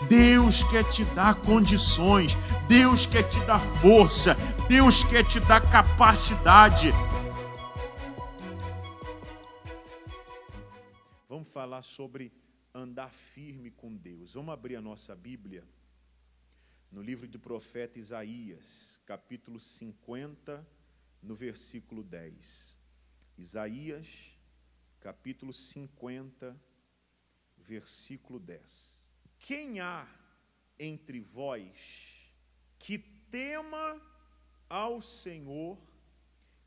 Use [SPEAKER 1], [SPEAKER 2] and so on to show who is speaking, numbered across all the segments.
[SPEAKER 1] Deus quer te dar condições, Deus quer te dar força, Deus quer te dar capacidade. Vamos falar sobre andar firme com Deus. Vamos abrir a nossa Bíblia no livro do profeta Isaías, capítulo 50, no versículo 10. Isaías, capítulo 50, versículo 10. Quem há entre vós que tema ao Senhor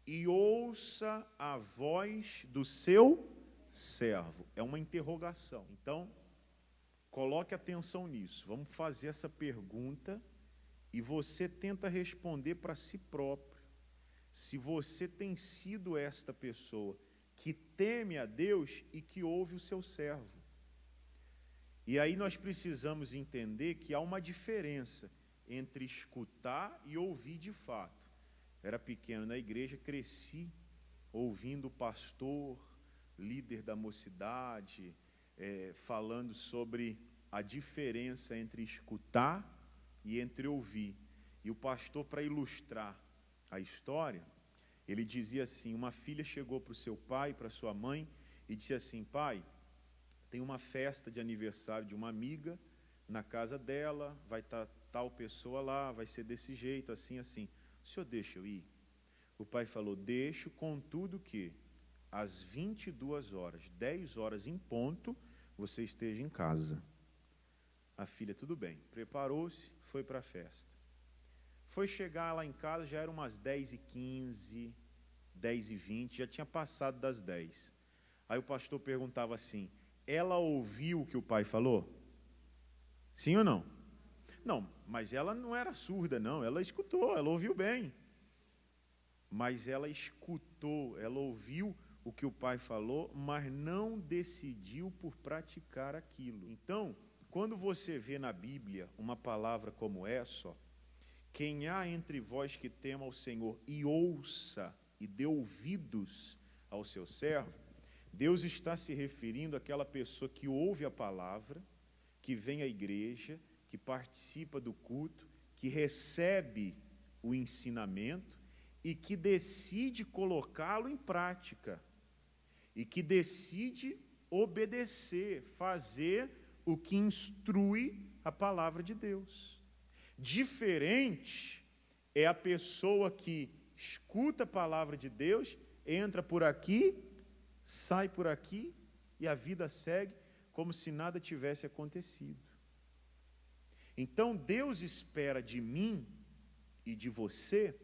[SPEAKER 1] e ouça a voz do seu servo? É uma interrogação. Então, coloque atenção nisso. Vamos fazer essa pergunta e você tenta responder para si próprio. Se você tem sido esta pessoa que teme a Deus e que ouve o seu servo. E aí nós precisamos entender que há uma diferença entre escutar e ouvir de fato. Era pequeno na igreja, cresci ouvindo o pastor, líder da mocidade, falando sobre a diferença entre escutar e entre ouvir. E o pastor, para ilustrar a história, ele dizia assim: uma filha chegou para o seu pai, para sua mãe, e disse assim: pai, tem uma festa de aniversário de uma amiga na casa dela, vai estar tal pessoa lá, vai ser desse jeito, assim, assim. O senhor deixa eu ir? O pai falou: deixo, contudo que às 22 horas, 10 horas em ponto, você esteja em casa. A filha, tudo bem, preparou-se, foi para a festa. Foi chegar lá em casa, já eram umas 10h15, 10h20, já tinha passado das 10. Aí o pastor perguntava assim: ela ouviu o que o pai falou? Sim ou não? Não, mas ela não era surda, não. Ela escutou, ela ouviu bem. Mas ela escutou, ela ouviu o que o pai falou, mas não decidiu por praticar aquilo. Então, quando você vê na Bíblia uma palavra como essa, ó, quem há entre vós que tema ao Senhor e ouça e dê ouvidos ao seu servo, Deus está se referindo àquela pessoa que ouve a palavra, que vem à igreja, que participa do culto, que recebe o ensinamento e que decide colocá-lo em prática, e que decide obedecer, fazer o que instrui a palavra de Deus. Diferente é a pessoa que escuta a palavra de Deus, entra por aqui, sai por aqui e a vida segue como se nada tivesse acontecido. Então Deus espera de mim e de você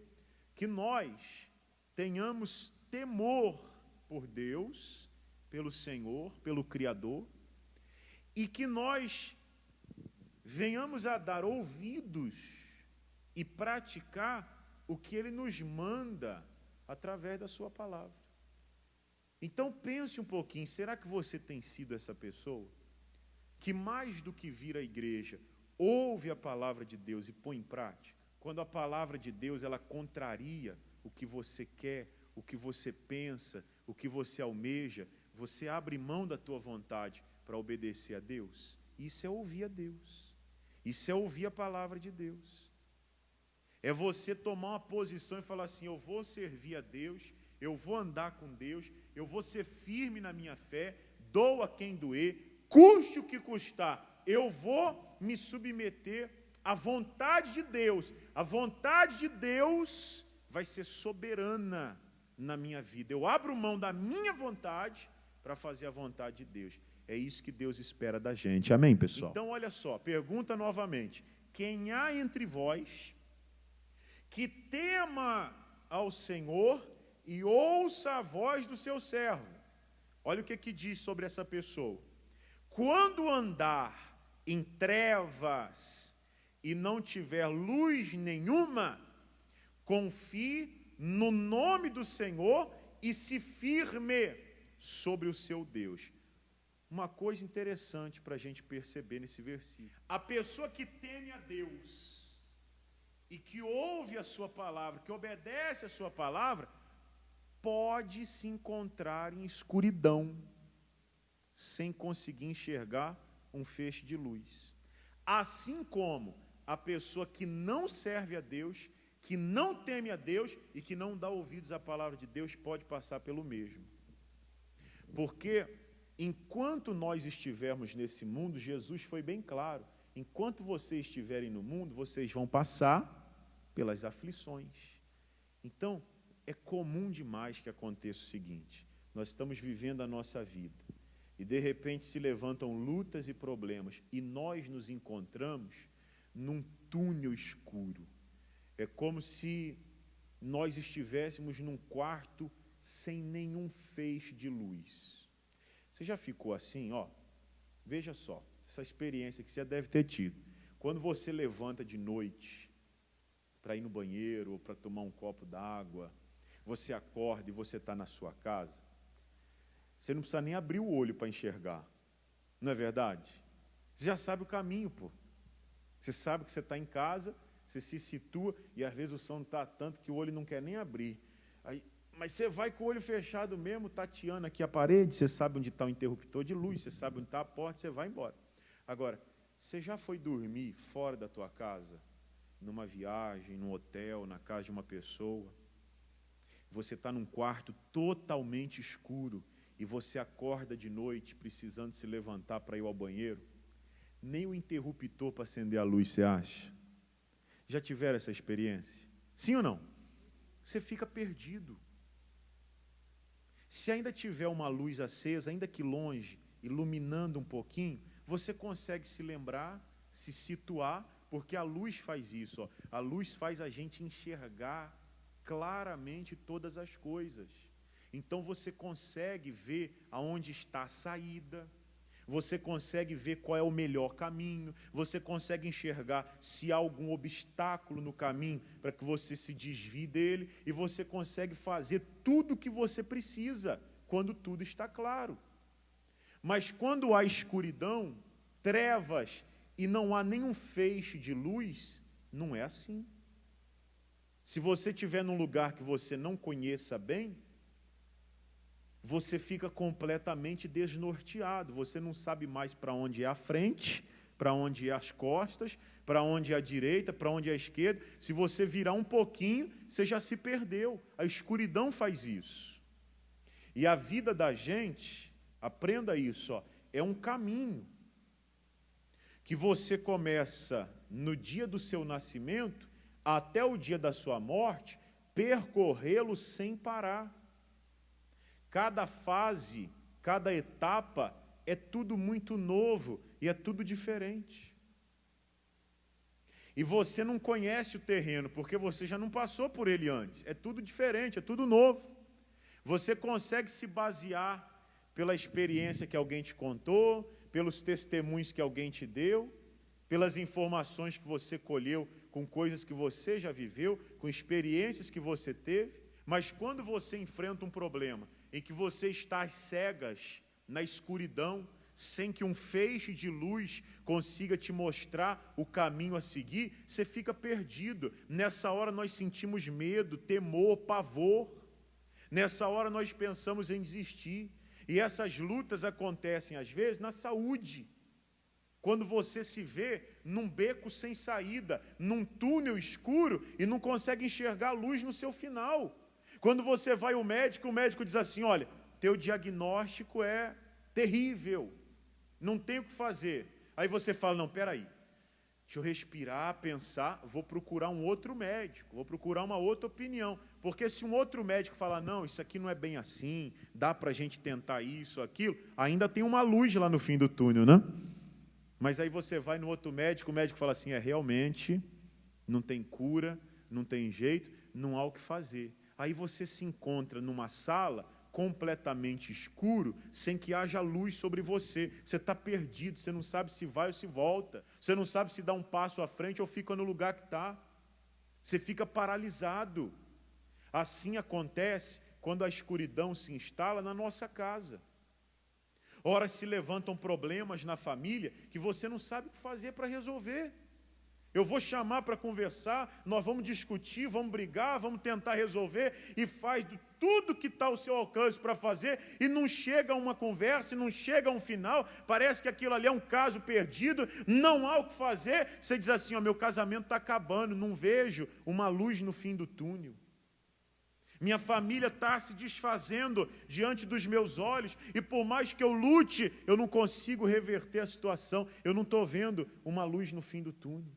[SPEAKER 1] que nós tenhamos temor por Deus, pelo Senhor, pelo Criador, e que nós venhamos a dar ouvidos e praticar o que Ele nos manda através da sua palavra. Então pense um pouquinho, será que você tem sido essa pessoa que mais do que vir à igreja, ouve a palavra de Deus e põe em prática? Quando a palavra de Deus ela contraria o que você quer, o que você pensa, o que você almeja, você abre mão da tua vontade para obedecer a Deus? Isso é ouvir a Deus. Isso é ouvir a palavra de Deus. É você tomar uma posição e falar assim: eu vou servir a Deus, eu vou andar com Deus, eu vou ser firme na minha fé, doa quem doer, custe o que custar, eu vou me submeter à vontade de Deus. A vontade de Deus vai ser soberana na minha vida. Eu abro mão da minha vontade para fazer a vontade de Deus. É isso que Deus espera da gente. Amém, pessoal? Então, olha só, pergunta novamente: quem há entre vós que tema ao Senhor e ouça a voz do seu servo? Olha o que diz sobre essa pessoa: quando andar em trevas e não tiver luz nenhuma, confie no nome do Senhor e se firme sobre o seu Deus. Uma coisa interessante para a gente perceber nesse versículo: a pessoa que teme a Deus e que ouve a sua palavra, que obedece a sua palavra, pode se encontrar em escuridão, sem conseguir enxergar um feixe de luz. Assim como a pessoa que não serve a Deus, que não teme a Deus e que não dá ouvidos à palavra de Deus, pode passar pelo mesmo. Porque enquanto nós estivermos nesse mundo, Jesus foi bem claro, enquanto vocês estiverem no mundo, vocês vão passar pelas aflições. Então, é comum demais que aconteça o seguinte: nós estamos vivendo a nossa vida e de repente se levantam lutas e problemas e nós nos encontramos num túnel escuro. É como se nós estivéssemos num quarto sem nenhum feixe de luz. Você já ficou assim, ó? Veja só, essa experiência que você deve ter tido. Quando você levanta de noite para ir no banheiro ou para tomar um copo d'água, você acorda e você está na sua casa, você não precisa nem abrir o olho para enxergar. Não é verdade? Você já sabe o caminho, pô. Você sabe que você está em casa, você se situa, e às vezes o som está tanto que o olho não quer nem abrir. Mas você vai com o olho fechado mesmo, tateando aqui a parede, você sabe onde está o interruptor de luz, você sabe onde está a porta, você vai embora. Agora, você já foi dormir fora da tua casa, numa viagem, num hotel, na casa de uma pessoa? Você está num quarto totalmente escuro e você acorda de noite precisando se levantar para ir ao banheiro? Nem o interruptor para acender a luz, você acha? Já tiveram essa experiência? Sim ou não? Você fica perdido. Se ainda tiver uma luz acesa, ainda que longe, iluminando um pouquinho, você consegue se lembrar, se situar, porque a luz faz isso. Ó. A luz faz a gente enxergar claramente todas as coisas. Então você consegue ver aonde está a saída, você consegue ver qual é o melhor caminho, você consegue enxergar se há algum obstáculo no caminho para que você se desvie dele, e você consegue fazer tudo o que você precisa quando tudo está claro. Mas quando há escuridão, trevas e não há nenhum feixe de luz, não é assim. Se você estiver num lugar que você não conheça bem, você fica completamente desnorteado, você não sabe mais para onde é a frente, para onde é as costas, para onde é a direita, para onde é a esquerda. Se você virar um pouquinho, você já se perdeu. A escuridão faz isso. E a vida da gente, aprenda isso, ó, é um caminho que você começa no dia do seu nascimento até o dia da sua morte, percorrê-lo sem parar. Cada fase, cada etapa é tudo muito novo e é tudo diferente. E você não conhece o terreno, porque você já não passou por ele antes. É tudo diferente, é tudo novo. Você consegue se basear pela experiência que alguém te contou, pelos testemunhos que alguém te deu, pelas informações que você colheu com coisas que você já viveu, com experiências que você teve. Mas quando você enfrenta um problema em que você está às cegas, na escuridão, sem que um feixe de luz consiga te mostrar o caminho a seguir, você fica perdido. Nessa hora nós sentimos medo, temor, pavor. Nessa hora nós pensamos em desistir. E essas lutas acontecem às vezes na saúde. Quando você se vê num beco sem saída, num túnel escuro e não consegue enxergar a luz no seu final. Quando você vai ao médico, o médico diz assim: olha, teu diagnóstico é terrível, não tem o que fazer. Aí você fala: não, peraí, deixa eu respirar, pensar, vou procurar um outro médico, vou procurar uma outra opinião. Porque se um outro médico falar: não, isso aqui não é bem assim, dá para a gente tentar isso, aquilo, ainda tem uma luz lá no fim do túnel, né? Mas aí você vai no outro médico, o médico fala assim: realmente, não tem cura, não tem jeito, não há o que fazer. Aí você se encontra numa sala completamente escuro, sem que haja luz sobre você. Você está perdido, você não sabe se vai ou se volta. Você não sabe se dá um passo à frente ou fica no lugar que está. Você fica paralisado. Assim acontece quando a escuridão se instala na nossa casa. Ora, se levantam problemas na família que você não sabe o que fazer para resolver. Eu vou chamar para conversar, nós vamos discutir, vamos brigar, vamos tentar resolver, e faz tudo que está ao seu alcance para fazer e não chega a uma conversa, não chega a um final, parece que aquilo ali é um caso perdido, não há o que fazer, você diz assim, meu casamento está acabando, não vejo uma luz no fim do túnel. Minha família está se desfazendo diante dos meus olhos e por mais que eu lute, eu não consigo reverter a situação, eu não estou vendo uma luz no fim do túnel.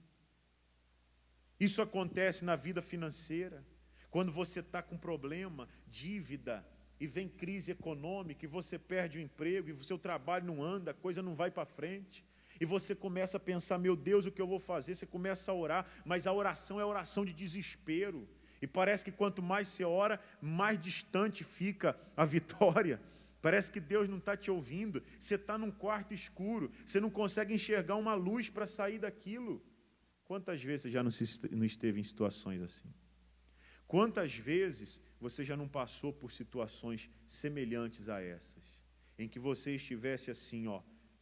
[SPEAKER 1] Isso acontece na vida financeira. Quando você está com problema, dívida, e vem crise econômica, e você perde o emprego, e o seu trabalho não anda, a coisa não vai para frente, e você começa a pensar, meu Deus, o que eu vou fazer? Você começa a orar, mas a oração é oração de desespero, e parece que quanto mais você ora, mais distante fica a vitória. Parece que Deus não está te ouvindo, você está num quarto escuro, você não consegue enxergar uma luz para sair daquilo. Quantas vezes você já não esteve em situações assim? Quantas vezes você já não passou por situações semelhantes a essas, em que você estivesse assim,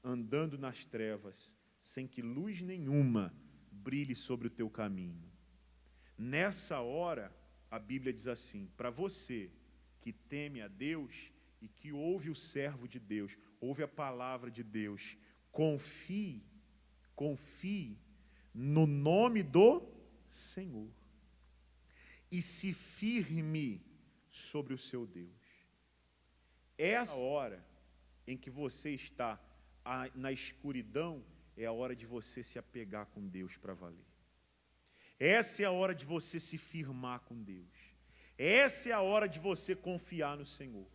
[SPEAKER 1] andando nas trevas, sem que luz nenhuma brilhe sobre o teu caminho? Nessa hora, a Bíblia diz assim, para você que teme a Deus e que ouve o servo de Deus, ouve a palavra de Deus, confie no nome do Senhor. E se firme sobre o seu Deus. Essa hora em que você está na escuridão, é a hora de você se apegar com Deus para valer. Essa é a hora de você se firmar com Deus. Essa é a hora de você confiar no Senhor.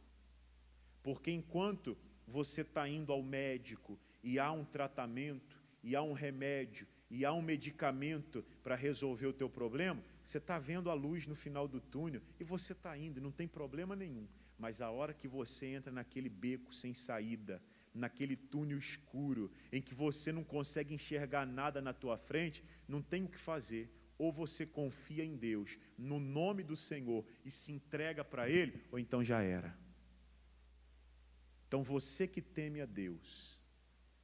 [SPEAKER 1] Porque enquanto você está indo ao médico e há um tratamento, e há um remédio, e há um medicamento para resolver o teu problema, você está vendo a luz no final do túnel e você está indo, não tem problema nenhum. Mas a hora que você entra naquele beco sem saída, naquele túnel escuro, em que você não consegue enxergar nada na tua frente, não tem o que fazer. Ou você confia em Deus, no nome do Senhor, e se entrega para Ele, ou então já era. Então você que teme a Deus,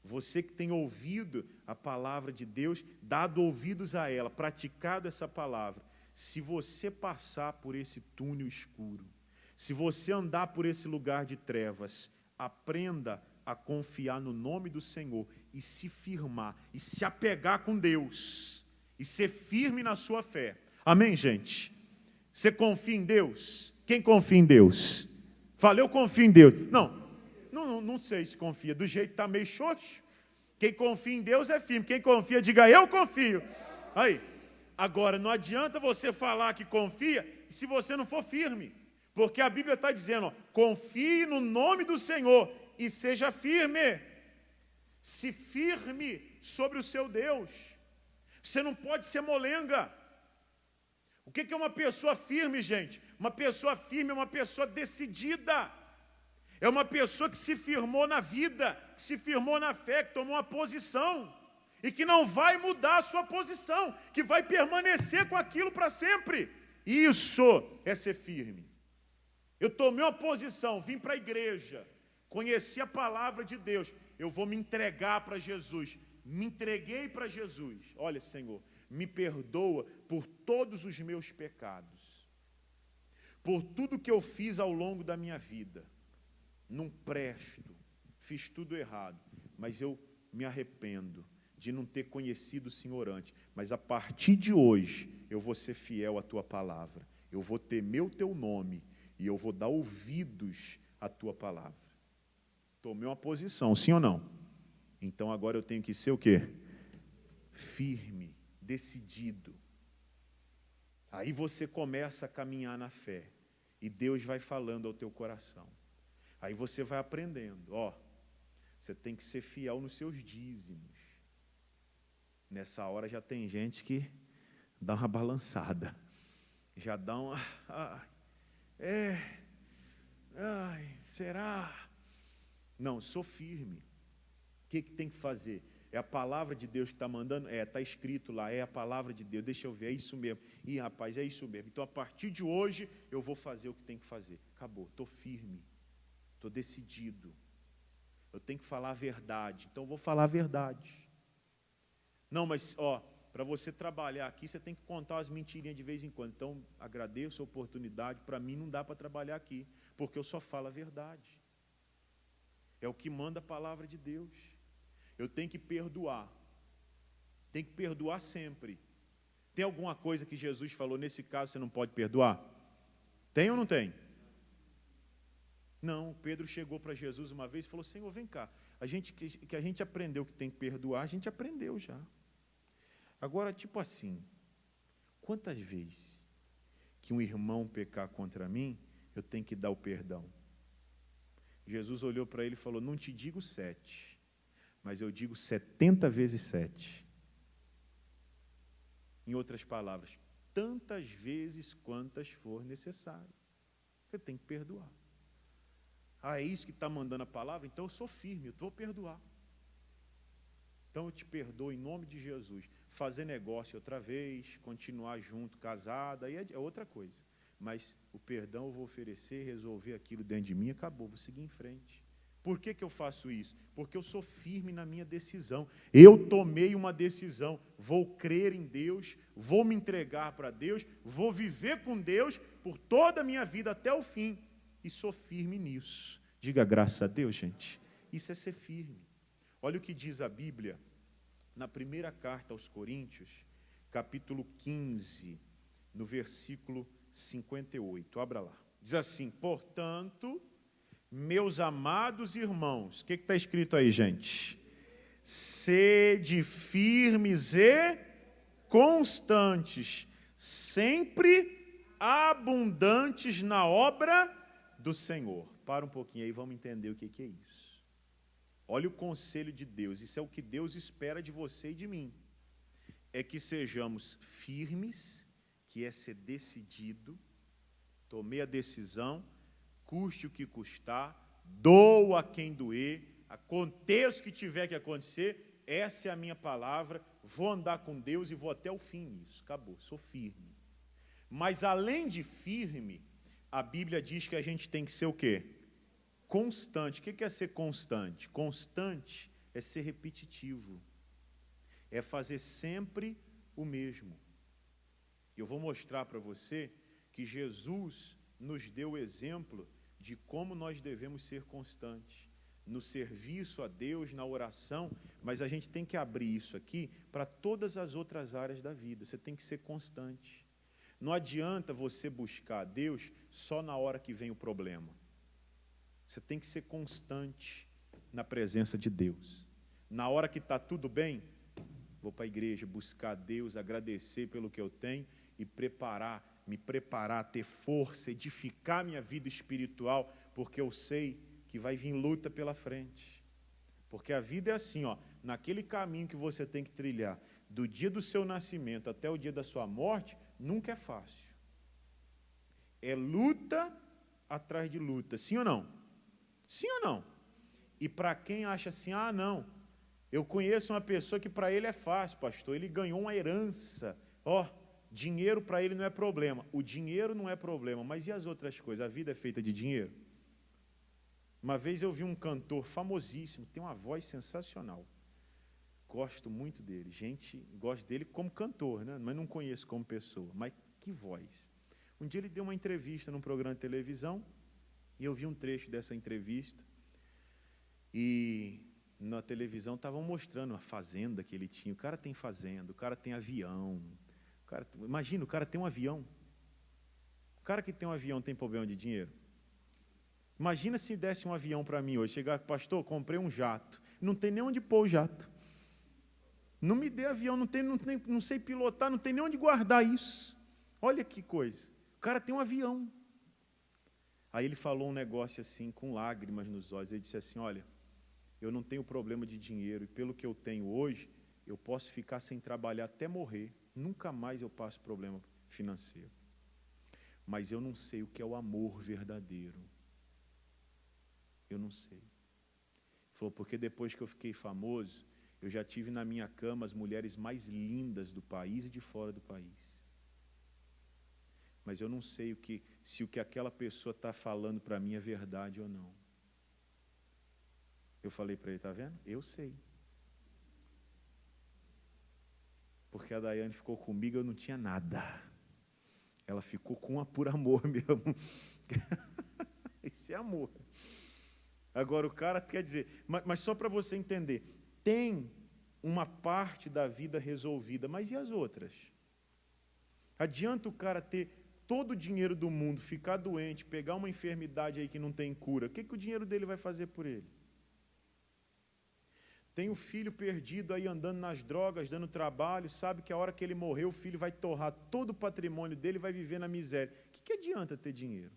[SPEAKER 1] você que tem ouvido a palavra de Deus, dado ouvidos a ela, praticado essa palavra, se você passar por esse túnel escuro, se você andar por esse lugar de trevas, aprenda a confiar no nome do Senhor e se firmar, e se apegar com Deus, e ser firme na sua fé. Amém, gente? Você confia em Deus? Quem confia em Deus? Fala, eu confio em Deus. Não sei se confia, do jeito que está meio xoxo. Quem confia em Deus é firme, quem confia, diga eu confio. Aí, agora não adianta você falar que confia se você não for firme, porque a Bíblia está dizendo, confie no nome do Senhor e seja firme. Se firme sobre o seu Deus. Você não pode ser molenga. O que é uma pessoa firme, gente? Uma pessoa firme é uma pessoa decidida. É uma pessoa que se firmou na vida, que se firmou na fé, que tomou uma posição e que não vai mudar a sua posição, que vai permanecer com aquilo para sempre. Isso é ser firme. Eu tomei uma posição, vim para a igreja, conheci a palavra de Deus, eu vou me entregar para Jesus. Me entreguei para Jesus. Olha, Senhor, me perdoa por todos os meus pecados, por tudo que eu fiz ao longo da minha vida. Não presto, fiz tudo errado, mas eu me arrependo de não ter conhecido o Senhor antes. Mas a partir de hoje, eu vou ser fiel à Tua palavra. Eu vou temer o Teu nome e eu vou dar ouvidos à Tua palavra. Tomei uma posição, sim ou não? Então agora eu tenho que ser o quê? Firme, decidido. Aí você começa a caminhar na fé e Deus vai falando ao teu coração. Aí você vai aprendendo, você tem que ser fiel nos seus dízimos. Nessa hora já tem gente que dá uma balançada, já dá uma, será? Não, sou firme. O que tem que fazer? É a palavra de Deus que está mandando? Está escrito lá, é a palavra de Deus, deixa eu ver, é isso mesmo. Ih, rapaz, é isso mesmo. Então, a partir de hoje, eu vou fazer o que tem que fazer. Acabou, estou firme. Estou decidido. Eu tenho que falar a verdade, então eu vou falar a verdade. Não, mas, para você trabalhar aqui, você tem que contar as mentirinhas de vez em quando. Então, agradeço a oportunidade. Para mim, não dá para trabalhar aqui, porque eu só falo a verdade. É o que manda a palavra de Deus. Eu tenho que perdoar. Tem que perdoar sempre. Tem alguma coisa que Jesus falou, nesse caso você não pode perdoar? Tem ou não tem? Não, Pedro chegou para Jesus uma vez e falou, Senhor, vem cá, que a gente aprendeu que tem que perdoar, a gente aprendeu já. Agora, tipo assim, quantas vezes que um irmão pecar contra mim, eu tenho que dar o perdão? Jesus olhou para ele e falou, não te digo 7, mas eu digo 70 vezes 7. Em outras palavras, tantas vezes quantas for necessário. Você tem que perdoar. Ah, é isso que está mandando a palavra? Então eu sou firme, eu vou perdoar. Então eu te perdoo em nome de Jesus. Fazer negócio outra vez, continuar junto, casado, aí é outra coisa. Mas o perdão eu vou oferecer, resolver aquilo dentro de mim, acabou, vou seguir em frente. Por que eu faço isso? Porque eu sou firme na minha decisão. Eu tomei uma decisão, vou crer em Deus, vou me entregar para Deus, vou viver com Deus por toda a minha vida até o fim. E sou firme nisso. Diga graças a Deus, gente. Isso é ser firme. Olha o que diz a Bíblia, na primeira carta aos Coríntios, capítulo 15, no versículo 58. Abra lá. Diz assim, portanto, meus amados irmãos, o que está escrito aí, gente? Sede firmes e constantes, sempre abundantes na obra do Senhor. Para um pouquinho aí, vamos entender o que é isso. Olha o conselho de Deus, isso é o que Deus espera de você e de mim. É que sejamos firmes, que é ser decidido, tomei a decisão, custe o que custar, doa a quem doer, aconteça o que tiver que acontecer, essa é a minha palavra, vou andar com Deus e vou até o fim nisso, acabou, sou firme. Mas além de firme, a Bíblia diz que a gente tem que ser o quê? Constante. O que é ser constante? Constante é ser repetitivo, é fazer sempre o mesmo. Eu vou mostrar para você que Jesus nos deu o exemplo de como nós devemos ser constantes, no serviço a Deus, na oração, mas a gente tem que abrir isso aqui para todas as outras áreas da vida, você tem que ser constante. Não adianta você buscar a Deus só na hora que vem o problema. Você tem que ser constante na presença de Deus. Na hora que está tudo bem, vou para a igreja buscar a Deus, agradecer pelo que eu tenho e me preparar, ter força, edificar minha vida espiritual, porque eu sei que vai vir luta pela frente. Porque a vida é assim, ó, naquele caminho que você tem que trilhar, do dia do seu nascimento até o dia da sua morte, nunca é fácil. É luta atrás de luta, sim ou não? Sim ou não? E para quem acha assim, ah, não, eu conheço uma pessoa que para ele é fácil, pastor, ele ganhou uma herança, dinheiro para ele não é problema. O dinheiro não é problema, mas e as outras coisas? A vida é feita de dinheiro? Uma vez eu vi um cantor famosíssimo, tem uma voz sensacional, gosto muito dele, gente, gosto dele como cantor, né? Mas não conheço como pessoa, mas que voz. Um dia ele deu uma entrevista num programa de televisão, e eu vi um trecho dessa entrevista, e na televisão estavam mostrando a fazenda que ele tinha. O cara tem fazenda, o cara tem avião. Imagina, o cara tem um avião. O cara que tem um avião tem problema de dinheiro? Imagina se desse um avião para mim hoje, chegar, pastor, comprei um jato. Não tem nem onde pôr o jato. Não me dê avião, não sei pilotar, não tem nem onde guardar isso. Olha que coisa. O cara tem um avião. Aí ele falou um negócio assim, com lágrimas nos olhos. Ele disse assim, olha, eu não tenho problema de dinheiro, e pelo que eu tenho hoje, eu posso ficar sem trabalhar até morrer. Nunca mais eu passo problema financeiro. Mas eu não sei o que é o amor verdadeiro. Eu não sei. Ele falou, porque depois que eu fiquei famoso, eu já tive na minha cama as mulheres mais lindas do país e de fora do país. Mas eu não sei se o que aquela pessoa está falando para mim é verdade ou não. Eu falei para ele, está vendo? Eu sei. Porque a Daiane ficou comigo, eu não tinha nada. Ela ficou por amor mesmo. Isso é amor. Agora o cara quer dizer, mas só para você entender, tem uma parte da vida resolvida, mas e as outras? Adianta o cara ter todo o dinheiro do mundo, ficar doente, pegar uma enfermidade aí que não tem cura, o que o dinheiro dele vai fazer por ele? Tem um filho perdido aí andando nas drogas, dando trabalho, sabe que a hora que ele morrer, o filho vai torrar todo o patrimônio dele e vai viver na miséria. O que adianta ter dinheiro?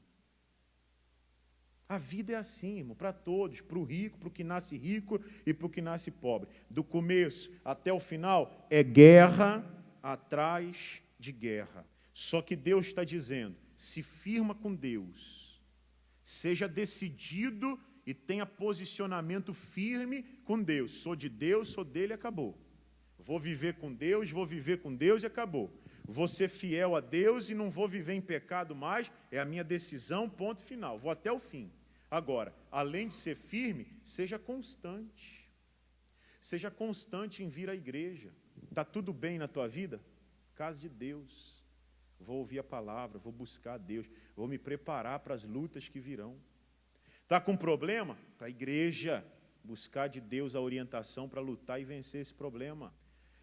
[SPEAKER 1] A vida é assim, irmão, para todos, para o rico, para o que nasce rico e para o que nasce pobre. Do começo até o final, é guerra atrás de guerra. Só que Deus está dizendo, se firma com Deus, seja decidido e tenha posicionamento firme com Deus. Sou de Deus, sou dele, acabou. Vou viver com Deus e acabou. Vou ser fiel a Deus e não vou viver em pecado mais, é a minha decisão, ponto final. Vou até o fim. Agora, além de ser firme, seja constante. Seja constante em vir à igreja. Está tudo bem na tua vida? Casa de Deus. Vou ouvir a palavra, vou buscar a Deus, vou me preparar para as lutas que virão. Está com problema? Para a igreja, buscar de Deus a orientação para lutar e vencer esse problema.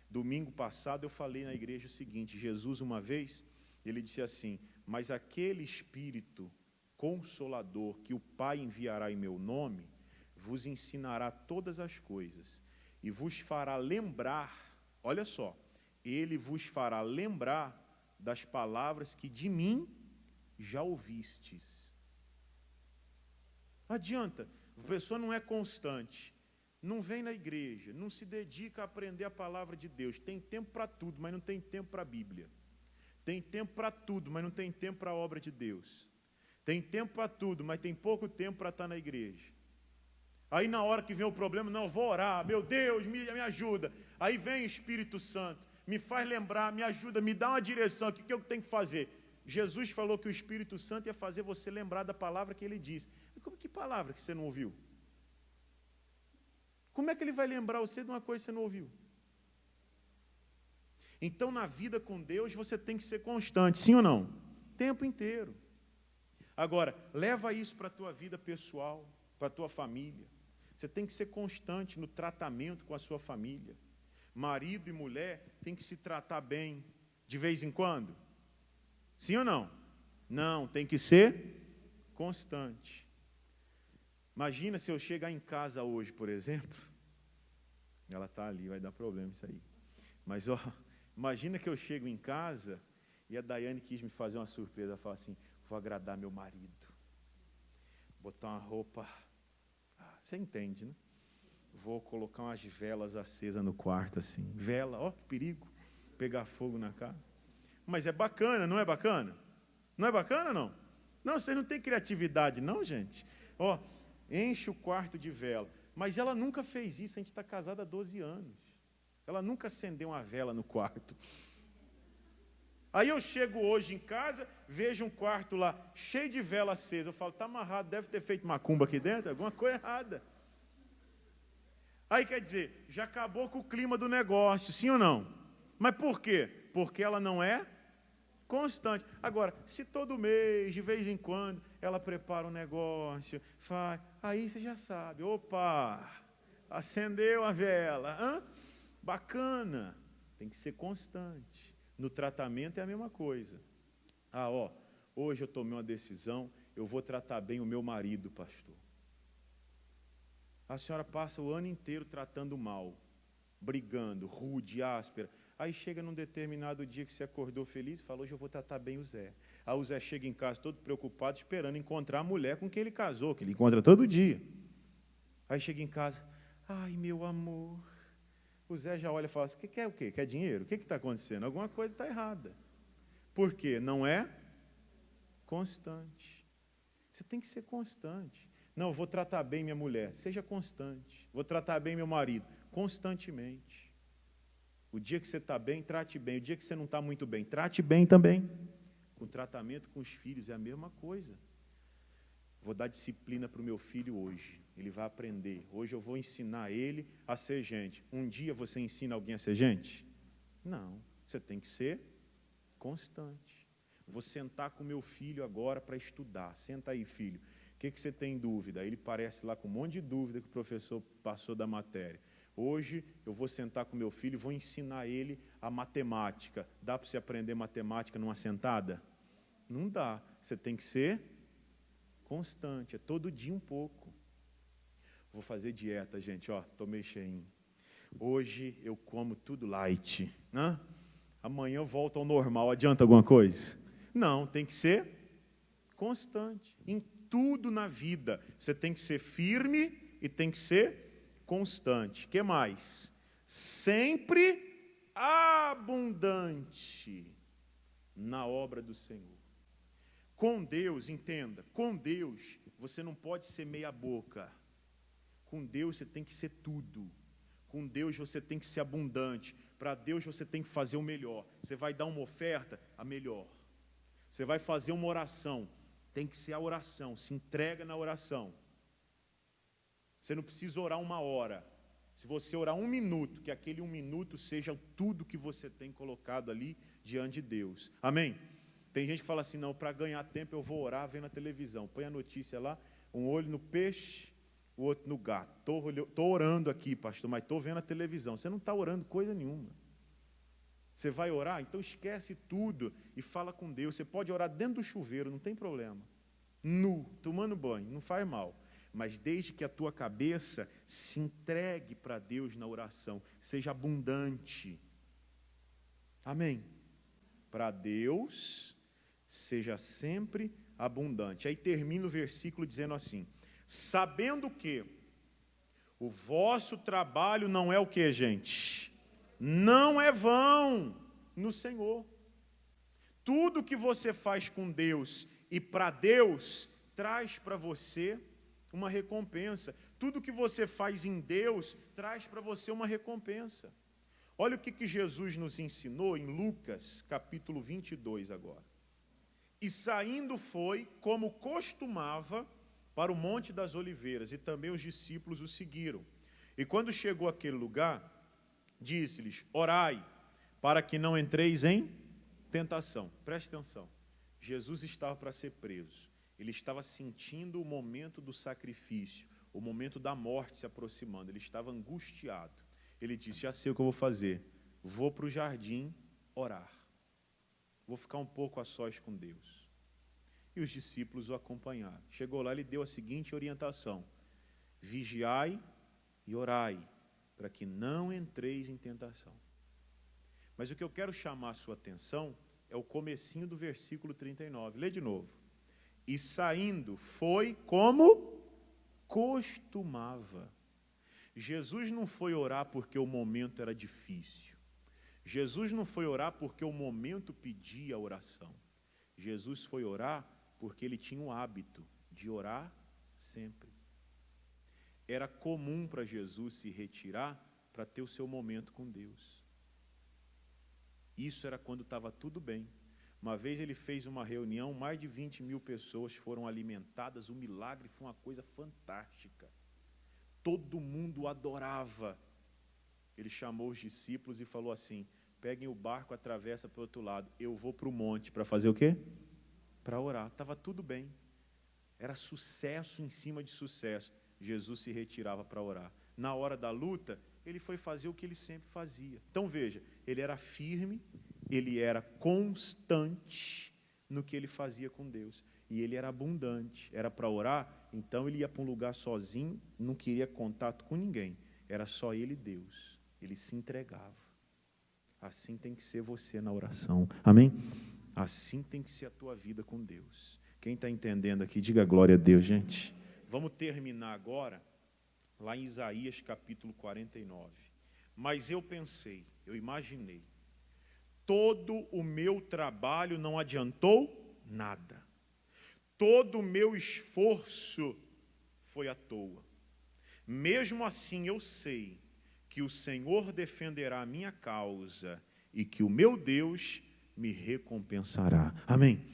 [SPEAKER 1] Domingo passado eu falei na igreja o seguinte, Jesus uma vez, ele disse assim, mas aquele Espírito Consolador que o Pai enviará em meu nome, vos ensinará todas as coisas e vos fará lembrar, olha só, ele vos fará lembrar das palavras que de mim já ouvistes. Não adianta, a pessoa não é constante, não vem na igreja, não se dedica a aprender a palavra de Deus, tem tempo para tudo, mas não tem tempo para a Bíblia. Tem tempo para tudo, mas não tem tempo para a obra de Deus. Tem tempo para tudo, mas tem pouco tempo para estar na igreja. Aí na hora que vem o problema, não, eu vou orar, meu Deus, me ajuda. Aí vem o Espírito Santo, me faz lembrar, me ajuda, me dá uma direção, o que eu tenho que fazer? Jesus falou que o Espírito Santo ia fazer você lembrar da palavra que ele disse. Que palavra que você não ouviu? Como é que ele vai lembrar você de uma coisa que você não ouviu? Então, na vida com Deus, você tem que ser constante, sim ou não? O tempo inteiro. Agora, leva isso para a tua vida pessoal, para a tua família. Você tem que ser constante no tratamento com a sua família. Marido e mulher tem que se tratar bem, de vez em quando. Sim ou não? Não, tem que ser constante. Imagina se eu chegar em casa hoje, por exemplo. Ela está ali, vai dar problema isso aí. Mas, imagina que eu chego em casa e a Daiane quis me fazer uma surpresa. Ela fala assim, vou agradar meu marido. Botar uma roupa... você entende, né? Vou colocar umas velas acesas no quarto, assim. Vela, que perigo. Pegar fogo na cara. Mas é bacana, não é bacana? Não é bacana, não? Não, vocês não têm criatividade, não, gente? Enche o quarto de vela. Mas ela nunca fez isso, a gente está casado há 12 anos. Ela nunca acendeu uma vela no quarto. Aí eu chego hoje em casa, vejo um quarto lá, cheio de vela acesa. Eu falo, está amarrado, deve ter feito macumba aqui dentro, alguma coisa errada. Aí quer dizer, já acabou com o clima do negócio, sim ou não? Mas por quê? Porque ela não é constante. Agora, se todo mês, de vez em quando, ela prepara um negócio, faz, aí você já sabe, opa, acendeu a vela, bacana, tem que ser constante. No tratamento é a mesma coisa. Hoje eu tomei uma decisão, eu vou tratar bem o meu marido, pastor. A senhora passa o ano inteiro tratando mal, brigando, rude, áspera. Aí chega num determinado dia que você acordou feliz e fala, hoje eu vou tratar bem o Zé. Aí o Zé chega em casa todo preocupado, esperando encontrar a mulher com quem ele casou, que ele encontra todo dia. Aí chega em casa, ai meu amor. O Zé já olha e fala, você quer o quê? Quer dinheiro? O que está acontecendo? Alguma coisa está errada. Por quê? Não é constante. Você tem que ser constante. Não, eu vou tratar bem minha mulher. Seja constante. Vou tratar bem meu marido. Constantemente. O dia que você está bem, trate bem. O dia que você não está muito bem, trate bem também. Com tratamento com os filhos é a mesma coisa. Vou dar disciplina para o meu filho hoje. Ele vai aprender. Hoje eu vou ensinar ele a ser gente. Um dia você ensina alguém a ser gente? Não, você tem que ser constante. Vou sentar com meu filho agora para estudar. Senta aí, filho. O que você tem dúvida? Aí ele parece lá com um monte de dúvida que o professor passou da matéria. Hoje eu vou sentar com meu filho e vou ensinar ele a matemática. Dá para você aprender matemática numa sentada? Não dá. Você tem que ser constante. É todo dia um pouco. Vou fazer dieta, gente. Estou meio cheinho. Hoje eu como tudo light. Amanhã eu volto ao normal. Adianta alguma coisa? Não, tem que ser constante. Em tudo na vida. Você tem que ser firme e tem que ser constante. O que mais? Sempre abundante na obra do Senhor. Com Deus, entenda, com Deus você não pode ser meia boca. Com Deus você tem que ser tudo. Com Deus você tem que ser abundante. Para Deus você tem que fazer o melhor. Você vai dar uma oferta, a melhor. Você vai fazer uma oração, tem que ser a oração. Se entrega na oração. Você não precisa orar 1 hora. Se você orar 1 minuto, que aquele 1 minuto seja tudo que você tem colocado ali diante de Deus. Amém? Tem gente que fala assim, não, para ganhar tempo eu vou orar vendo a televisão. Põe a notícia lá, um olho no peixe, o outro no gato. Estou orando aqui, pastor, mas estou vendo a televisão. Você não está orando coisa nenhuma. Você vai orar? Então esquece tudo e fala com Deus. Você pode orar dentro do chuveiro, não tem problema. Nu, tomando banho, não faz mal. Mas desde que a tua cabeça se entregue para Deus na oração, seja abundante. Amém? Para Deus, seja sempre abundante. Aí termina o versículo dizendo assim, sabendo que o vosso trabalho não é o que, gente? Não é vão no Senhor. Tudo que você faz com Deus e para Deus, traz para você uma recompensa. Tudo que você faz em Deus, traz para você uma recompensa. Olha o que Jesus nos ensinou em Lucas, capítulo 22 agora. E saindo foi, como costumava, para o Monte das Oliveiras, e também os discípulos o seguiram. E quando chegou àquele lugar, disse-lhes, orai, para que não entreis em tentação. Preste atenção, Jesus estava para ser preso. Ele estava sentindo o momento do sacrifício, o momento da morte se aproximando. Ele estava angustiado. Ele disse, já sei o que eu vou fazer. Vou para o jardim orar. Vou ficar um pouco a sós com Deus. E os discípulos o acompanharam. Chegou lá, ele deu a seguinte orientação. Vigiai e orai, para que não entreis em tentação. Mas o que eu quero chamar a sua atenção é o comecinho do versículo 39. Lê de novo. E saindo foi como costumava. Jesus não foi orar porque o momento era difícil. Jesus não foi orar porque o momento pedia a oração. Jesus foi orar porque ele tinha o hábito de orar sempre. Era comum para Jesus se retirar para ter o seu momento com Deus. Isso era quando estava tudo bem. Uma vez ele fez uma reunião, mais de 20 mil pessoas foram alimentadas, o milagre foi uma coisa fantástica. Todo mundo adorava. Ele chamou os discípulos e falou assim, peguem o barco, atravessa para o outro lado, eu vou para o monte para fazer o quê? Para orar. Estava tudo bem. Era sucesso em cima de sucesso. Jesus se retirava para orar. Na hora da luta, ele foi fazer o que ele sempre fazia. Então veja, ele era firme, ele era constante no que ele fazia com Deus. E ele era abundante. Era para orar, então ele ia para um lugar sozinho, não queria contato com ninguém. Era só ele e Deus. Ele se entregava. Assim tem que ser você na oração. Amém? Assim tem que ser a tua vida com Deus. Quem está entendendo aqui, diga glória a Deus, gente. Vamos terminar agora, lá em Isaías capítulo 49. Mas eu pensei, eu imaginei, todo o meu trabalho não adiantou nada. Todo o meu esforço foi à toa. Mesmo assim eu sei que o Senhor defenderá a minha causa e que o meu Deus me recompensará. Amém?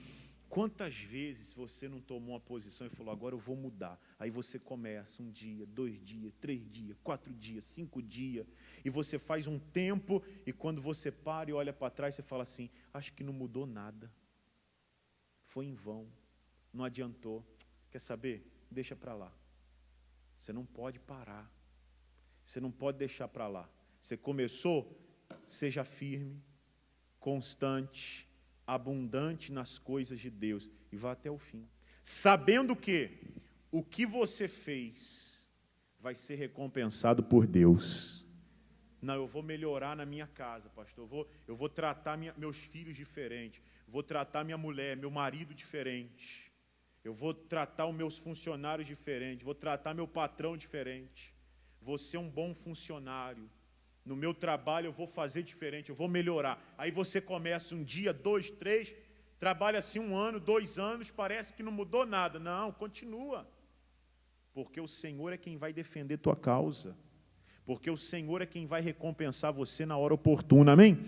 [SPEAKER 1] Quantas vezes você não tomou uma posição e falou, agora eu vou mudar? Aí você começa 1 dia, 2 dias, 3 dias, 4 dias, 5 dias, e você faz um tempo, e quando você para e olha para trás, você fala assim, acho que não mudou nada. Foi em vão, não adiantou. Quer saber? Deixa para lá. Você não pode parar. Você não pode deixar para lá. Você começou, seja firme, constante, abundante nas coisas de Deus e vá até o fim, sabendo que o que você fez vai ser recompensado por Deus. Não, eu vou melhorar na minha casa, pastor, eu vou tratar meus filhos diferente, vou tratar minha mulher, meu marido diferente, eu vou tratar os meus funcionários diferente, vou tratar meu patrão diferente, vou ser um bom funcionário. No meu trabalho eu vou fazer diferente, eu vou melhorar. Aí você começa 1 dia, 2, 3, trabalha assim 1 ano, 2 anos, parece que não mudou nada. Não, continua. Porque o Senhor é quem vai defender tua causa. Porque o Senhor é quem vai recompensar você na hora oportuna, amém?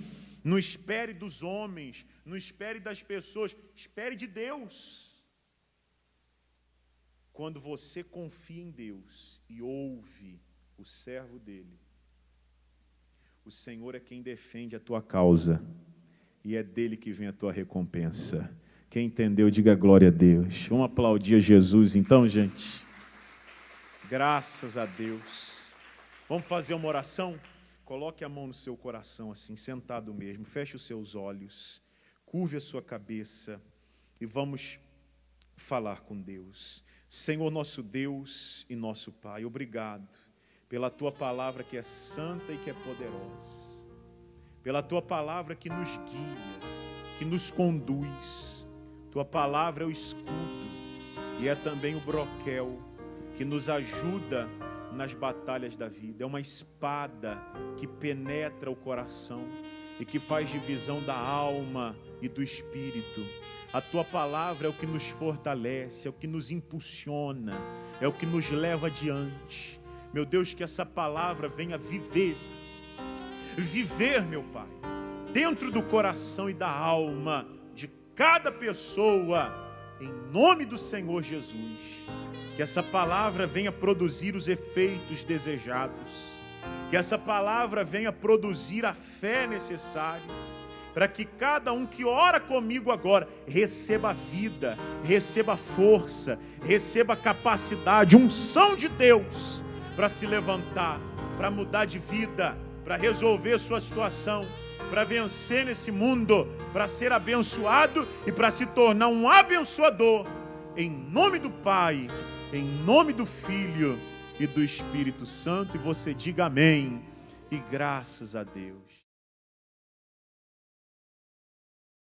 [SPEAKER 1] Não espere dos homens, não espere das pessoas, espere de Deus. Quando você confia em Deus e ouve o servo dele, o Senhor é quem defende a tua causa e é dele que vem a tua recompensa. Quem entendeu, diga glória a Deus. Vamos aplaudir a Jesus então, gente? Graças a Deus. Vamos fazer uma oração? Coloque a mão no seu coração assim, sentado mesmo. Feche os seus olhos, curve a sua cabeça e vamos falar com Deus. Senhor nosso Deus e nosso Pai, obrigado pela Tua palavra que é santa e que é poderosa, pela Tua palavra que nos guia, que nos conduz. Tua palavra é o escudo e é também o broquel que nos ajuda nas batalhas da vida. É uma espada que penetra o coração e que faz divisão da alma e do espírito. A Tua palavra é o que nos fortalece, é o que nos impulsiona, é o que nos leva adiante. Meu Deus, que essa palavra venha viver, meu Pai, dentro do coração e da alma de cada pessoa, em nome do Senhor Jesus. Que essa palavra venha produzir os efeitos desejados, que essa palavra venha produzir a fé necessária, para que cada um que ora comigo agora receba vida, receba força, receba capacidade, unção de Deus, para se levantar, para mudar de vida, para resolver sua situação, para vencer nesse mundo, para ser abençoado e para se tornar um abençoador, em nome do Pai, em nome do Filho e do Espírito Santo. E você diga amém e graças a Deus.